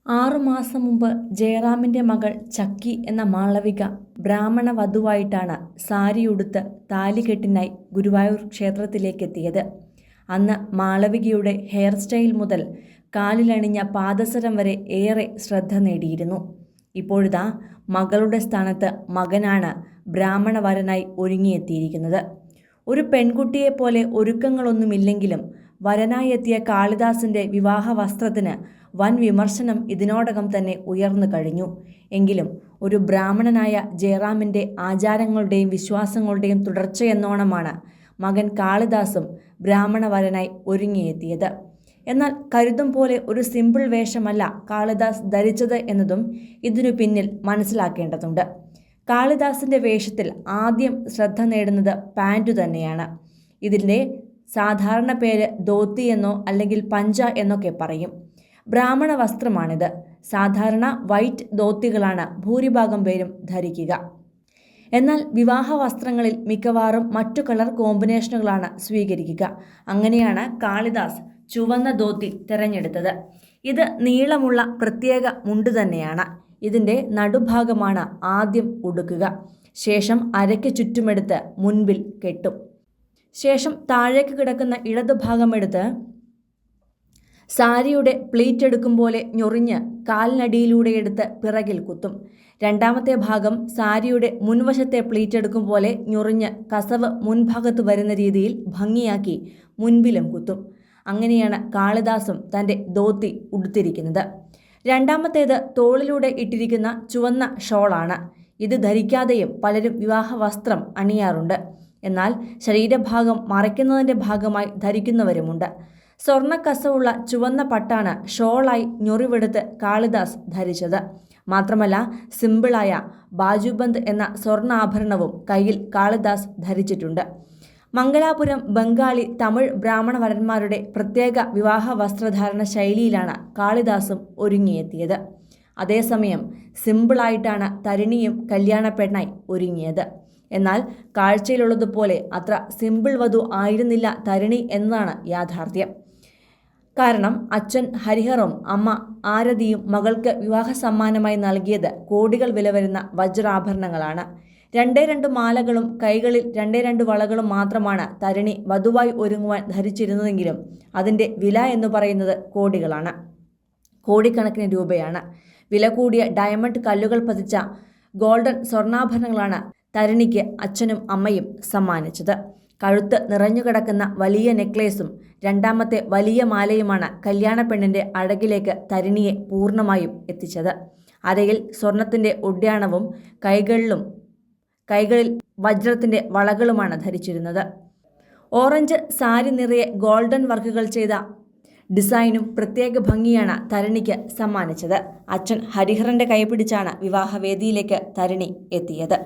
6 മാസം മുമ്പ് ജയറാമിൻ്റെ മകൾ ചക്കി എന്ന മാളവിക ബ്രാഹ്മണ വധുവായിട്ടാണ് സാരിയുടുത്ത് താലികെട്ടിനായി ഗുരുവായൂർ ക്ഷേത്രത്തിലേക്കെത്തിയത്. അന്ന് മാളവികയുടെ ഹെയർ സ്റ്റൈൽ മുതൽ കാലിലണിഞ്ഞ പാദസരം വരെ ഏറെ ശ്രദ്ധ നേടിയിരുന്നു. ഇപ്പോഴിതാ മകളുടെ സ്ഥാനത്ത് മകനാണ് ബ്രാഹ്മണ വരനായി ഒരുങ്ങിയെത്തിയിരിക്കുന്നത്. ഒരു പെൺകുട്ടിയെപ്പോലെ ഒരുക്കങ്ങളൊന്നുമില്ലെങ്കിലും വരനായി എത്തിയ കാളിദാസിൻ്റെ വിവാഹ വസ്ത്രത്തിന് വൻ വിമർശനം ഇതിനോടകം തന്നെ ഉയർന്നു കഴിഞ്ഞു. എങ്കിലും ഒരു ബ്രാഹ്മണനായ ജയറാമിൻ്റെ ആചാരങ്ങളുടെയും വിശ്വാസങ്ങളുടെയും തുടർച്ചയെന്നോണമാണ് മകൻ കാളിദാസും ബ്രാഹ്മണ വരനായി ഒരുങ്ങിയെത്തിയത്. എന്നാൽ കരുതും പോലെ ഒരു സിമ്പിൾ വേഷമല്ല കാളിദാസ് ധരിച്ചത് എന്നതും ഇതിനു പിന്നിൽ മനസ്സിലാക്കേണ്ടതുണ്ട്. കാളിദാസിൻ്റെ വേഷത്തിൽ ആദ്യം ശ്രദ്ധ നേടുന്നത് പാൻറ്റു തന്നെയാണ്. ഇതിൻ്റെ സാധാരണ പേര് ധോത്തി എന്നോ അല്ലെങ്കിൽ പഞ്ച എന്നൊക്കെ പറയും. ബ്രാഹ്മണ വസ്ത്രമാണിത്. സാധാരണ വൈറ്റ് ധോത്തികളാണ് ഭൂരിഭാഗം പേരും ധരിക്കുക. എന്നാൽ വിവാഹ വസ്ത്രങ്ങളിൽ മിക്കവാറും മറ്റു കളർ കോമ്പിനേഷനുകളാണ് സ്വീകരിക്കുക. അങ്ങനെയാണ് കാളിദാസ് ചുവന്ന ധോത്തി തിരഞ്ഞെടുത്തത്. ഇത് നീളമുള്ള പ്രത്യേക മുണ്ട് തന്നെയാണ്. ഇതിൻ്റെ നടുഭാഗമാണ് ആദ്യം ഉടുക്കുക. ശേഷം അരയ്ക്ക് ചുറ്റുമെടുത്ത് മുൻപിൽ കെട്ടും. ശേഷം താഴേക്ക് കിടക്കുന്ന ഇടതുഭാഗമെടുത്ത് സാരിയുടെ പ്ലീറ്റ് എടുക്കും പോലെ ഞൊറിഞ്ഞ് കാലിനടിയിലൂടെ എടുത്ത് പിറകിൽ കുത്തും. രണ്ടാമത്തെ ഭാഗം സാരിയുടെ മുൻവശത്തെ പ്ലീറ്റ് എടുക്കും പോലെ ഞൊറിഞ്ഞ് കസവ് മുൻഭാഗത്ത് വരുന്ന രീതിയിൽ ഭംഗിയാക്കി മുൻപിലും കുത്തും. അങ്ങനെയാണ് കാളിദാസും തൻ്റെ ധോത്തി ഉടുത്തിരിക്കുന്നത്. രണ്ടാമത്തേത് തോളിലൂടെ ഇട്ടിരിക്കുന്ന ചുവന്ന ഷോളാണ്. ഇത് ധരിക്കാതെയും പലരും വിവാഹ വസ്ത്രം അണിയാറുണ്ട്. എന്നാൽ ശരീരഭാഗം മറയ്ക്കുന്നതിൻ്റെ ഭാഗമായി ധരിക്കുന്നവരുമുണ്ട്. സ്വർണ്ണക്കസവുള്ള ചുവന്ന പട്ടാണ് ഷോളായി ഞൊറിവെടുത്ത് കാളിദാസ് ധരിച്ചത്. മാത്രമല്ല സിമ്പിളായ ബാജുബന്ദ് എന്ന സ്വർണ്ണാഭരണവും കയ്യിൽ കാളിദാസ് ധരിച്ചിട്ടുണ്ട്. മംഗലാപുരം, ബംഗാളി, തമിഴ് ബ്രാഹ്മണ വരന്മാരുടെ പ്രത്യേക വിവാഹ വസ്ത്രധാരണ ശൈലിയിലാണ് കാളിദാസും ഒരുങ്ങിയെത്തിയത്. അതേസമയം സിമ്പിളായിട്ടാണ് തരിണിയും കല്യാണപ്പെണ്ണായി ഒരുങ്ങിയത്. എന്നാൽ കാഴ്ചയിലുള്ളതുപോലെ അത്ര സിമ്പിൾ വധു ആയിരുന്നില്ല തരിണി എന്നതാണ് യാഥാർത്ഥ്യം. കാരണം അച്ഛൻ ഹരിഹറും അമ്മ ആരതിയും മകൾക്ക് വിവാഹ സമ്മാനമായി നൽകിയത് കോടികൾ വില വരുന്ന വജ്രാഭരണങ്ങളാണ്. 2 മാലകളും കൈകളിൽ 2 വളകളും മാത്രമാണ് തരിണി വധുവായി ഒരുങ്ങുവാൻ ധരിച്ചിരുന്നതെങ്കിലും അതിൻ്റെ വില എന്ന് പറയുന്നത് കോടികളാണ്. കോടിക്കണക്കിന് രൂപയാണ്. വില കൂടിയ ഡയമണ്ട് കല്ലുകൾ പതിച്ച ഗോൾഡൻ സ്വർണ്ണാഭരണങ്ങളാണ് തരിണിക്ക് അച്ഛനും അമ്മയും സമ്മാനിച്ചത്. കഴുത്ത് നിറഞ്ഞു കിടക്കുന്ന വലിയ നെക്ലേസും രണ്ടാമത്തെ വലിയ മാലയുമാണ് കല്യാണ പെണ്ണിൻ്റെ അഴകിലേക്ക് തരിണിയെ പൂർണ്ണമായും എത്തിച്ചത്. അരയിൽ സ്വർണത്തിൻ്റെ ഒഡ്യാണവും കൈകളിൽ വജ്രത്തിൻ്റെ വളകളുമാണ് ധരിച്ചിരുന്നത്. ഓറഞ്ച് സാരി നിറയെ ഗോൾഡൻ വർക്കുകൾ ചെയ്ത ഡിസൈനും പ്രത്യേക ഭംഗിയാണ് തരിണിക്ക് സമ്മാനിച്ചത്. അച്ഛൻ ഹരിഹരൻ്റെ കൈപിടിച്ചാണ് വിവാഹവേദിയിലേക്ക് തരിണി എത്തിയത്.